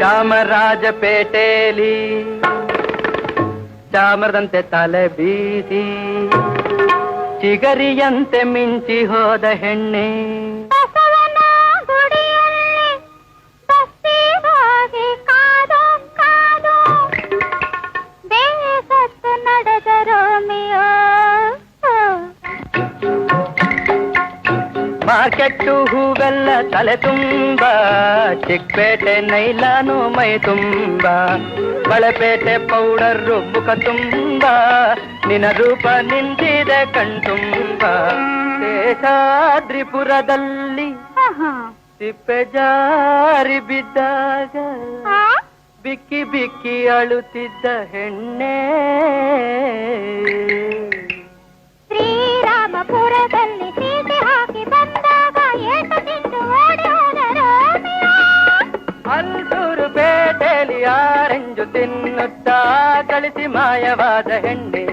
ಚಾಮರಾಜಪೇಟೆಯಲ್ಲಿ ಚಾಮರದಂತೆ ತಲೆ ಬೀಸಿ ಚಿಗರಿಯಂತೆ ಮಿಂಚಿ ಹೋದ ಹೆಣ್ಣೆ ಮಾರ್ಕೆಟ್ಟು ಹೂವೆಲ್ಲ ತಲೆ ತುಂಬ ಚಿಕ್ಕಪೇಟೆ ನೈಲಾನು ಮೈ ತುಂಬ ಬಳೆಪೇಟೆ ಪೌಡರ್ ಮುಖ ತುಂಬ ನಿನ್ನ ರೂಪ ನಿಂತಿದೆ ಕಣ್ತುಂಬ ಶೇಷಾದ್ರಿಪುರದಲ್ಲಿ ತಿಪ್ಪೆ ಜಾರಿ ಬಿದ್ದಾಗ ಬಿಕ್ಕಿ ಬಿಕ್ಕಿ ಅಳುತ್ತಿದ್ದ ಹೆಣ್ಣೆ ಶ್ರೀರಾಮಪುರದಲ್ಲಿ ಸೀತೆ ಹಾಕಿ ಬಂದಾಗ ಏಟು ತಿಂದು ಓಡಿ ಹೋದರು ಅಲ್ಸೂರು ಪೇಟೆಯಲ್ಲಿ ಆರೆಂಜು ತಿನ್ನುತ್ತಾ ಕಳಿಸಿ ಮಾಯವಾದ ಹೆಣ್ಣೆ